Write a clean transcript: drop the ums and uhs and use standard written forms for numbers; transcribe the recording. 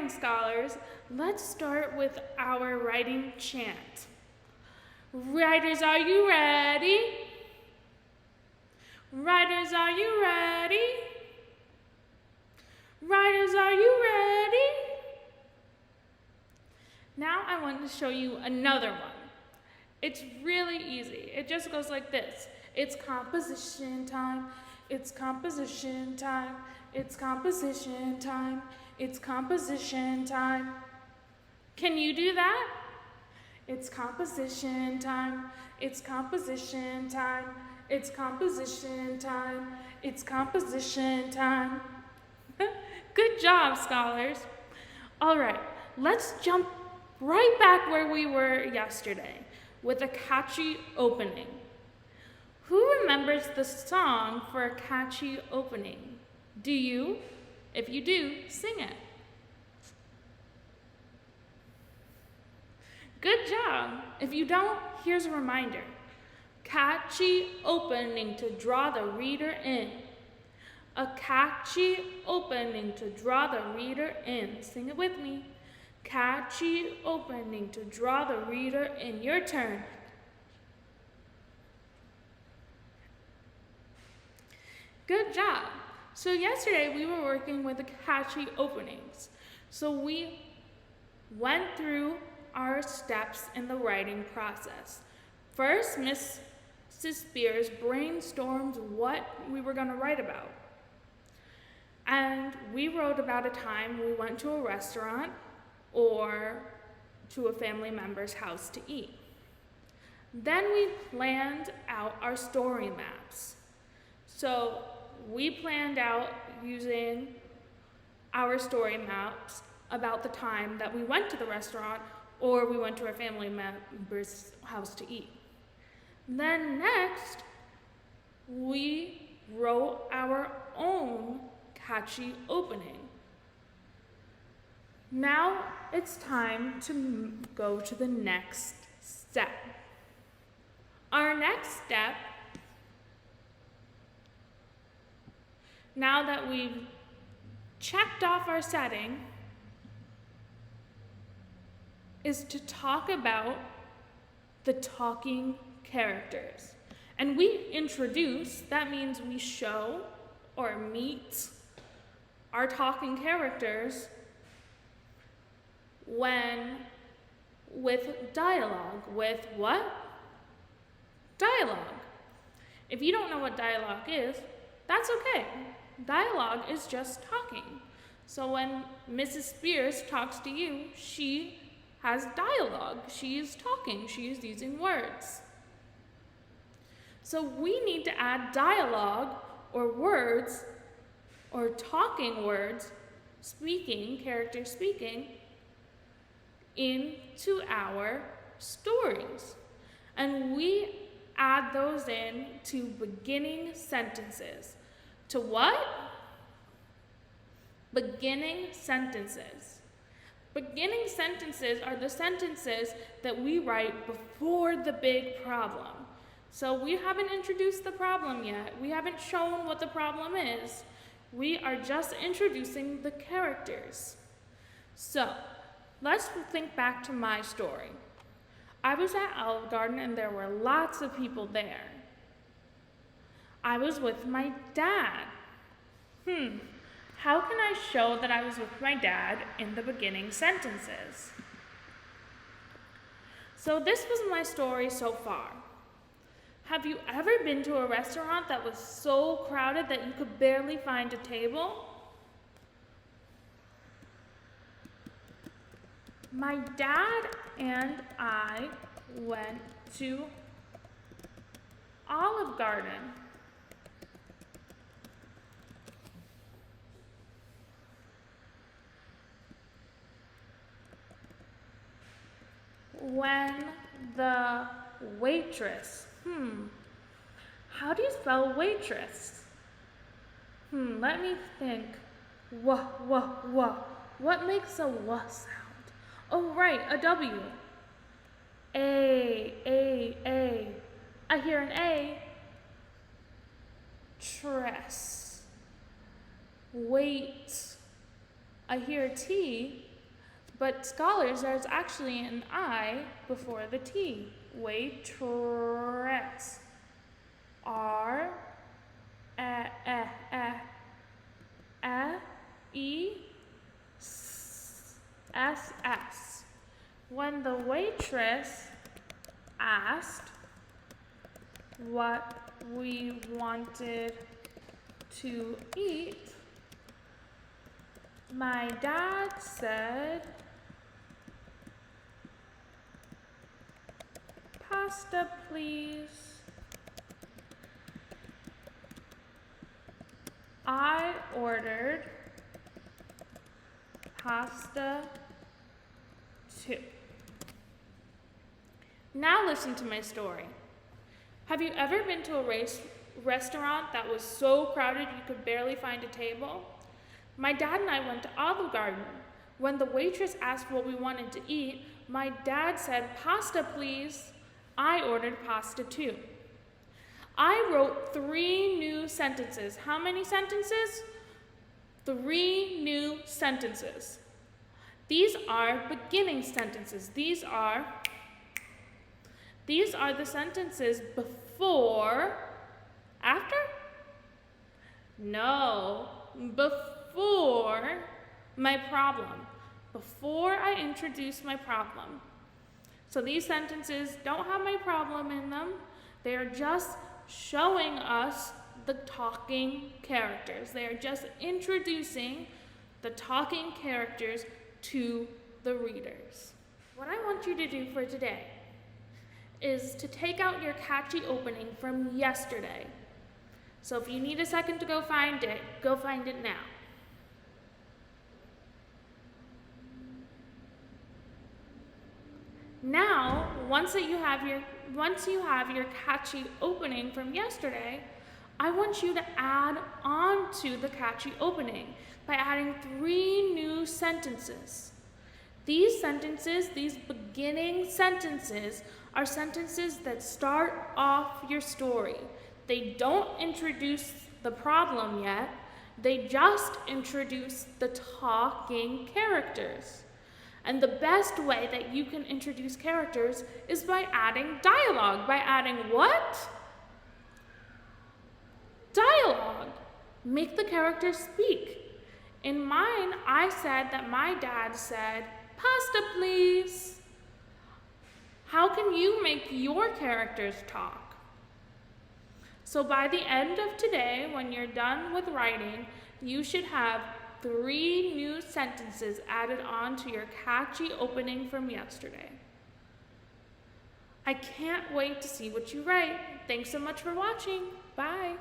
morning, scholars. Let's start with our writing chant. Writers, are you ready? Writers, are you ready? Writers, are you ready? Now I want to show you another one. It's really easy. It just goes like this. It's composition time. It's composition time. It's composition time. It's composition time. Can you do that? It's composition time. It's composition time. It's composition time. It's composition time. Good job, scholars. All right, let's jump right back where we were yesterday with a catchy opening. Who remembers the song for a catchy opening? Do you? If you do, sing it. Good job. If you don't, here's a reminder. Catchy opening to draw the reader in. A catchy opening to draw the reader in. Sing it with me. Catchy opening to draw the reader in. Your turn. Good job. So yesterday we were working with the catchy openings. So we went through our steps in the writing process. First, Mrs. Spears brainstormed what we were going to write about. And we wrote about a time we went to a restaurant or to a family member's house to eat. Then we planned out our story maps. So we planned out using our story maps about the time that we went to the restaurant or we went to our family member's house to eat. Then next, we wrote our own catchy opening. Now it's time to go to the next step. Our next step, now that we've checked off our setting, is to talk about the talking characters. And we introduce, that means we show or meet our talking characters with dialogue. With what? Dialogue. If you don't know what dialogue is, that's okay. Dialogue is just talking. So when Mrs. Spears talks to you, she has dialogue. She is talking. She is using words. So we need to add dialogue or words or talking words, speaking, character speaking, into our stories. And we add those in to beginning sentences. To what? Beginning sentences. Beginning sentences are the sentences that we write before the big problem. So we haven't introduced the problem yet. We haven't shown what the problem is. We are just introducing the characters. So let's think back to my story. I was at Olive Garden and there were lots of people there. I was with my dad. How can I show that I was with my dad in the beginning sentences? So this was my story so far. Have you ever been to a restaurant that was so crowded that you could barely find a table? My dad and I went to Olive Garden. When the waitress, how do you spell waitress? Let me think. What makes a W sound? Oh, right, a W. A. I hear an A. Tress. Wait. I hear a T. But scholars, there's actually an I before the T. Waitress. R, E, S, S. When the waitress asked what we wanted to eat, my dad said, "Pasta, please." I ordered pasta too. Now listen to my story. Have you ever been to a restaurant that was so crowded you could barely find a table? My dad and I went to Olive Garden. When the waitress asked what we wanted to eat, my dad said, "Pasta, please." I ordered pasta too. I wrote 3 new sentences. How many sentences? 3 new sentences. These are beginning sentences. These are the sentences before, after? No, before my problem. Before I introduce my problem. So these sentences don't have my problem in them. They are just showing us the talking characters. They are just introducing the talking characters to the readers. What I want you to do for today is to take out your catchy opening from yesterday. So if you need a second to go find it now. Now, once you have your catchy opening from yesterday, I want you to add on to the catchy opening by adding 3 new sentences. These sentences, these beginning sentences, are sentences that start off your story. They don't introduce the problem yet, they just introduce the talking characters. And the best way that you can introduce characters is by adding dialogue. By adding what? Dialogue. Make the characters speak. In mine, I said that my dad said, "Pasta, please." How can you make your characters talk? So by the end of today, when you're done with writing, you should have 3 new sentences added on to your catchy opening from yesterday. I can't wait to see what you write. Thanks so much for watching. Bye.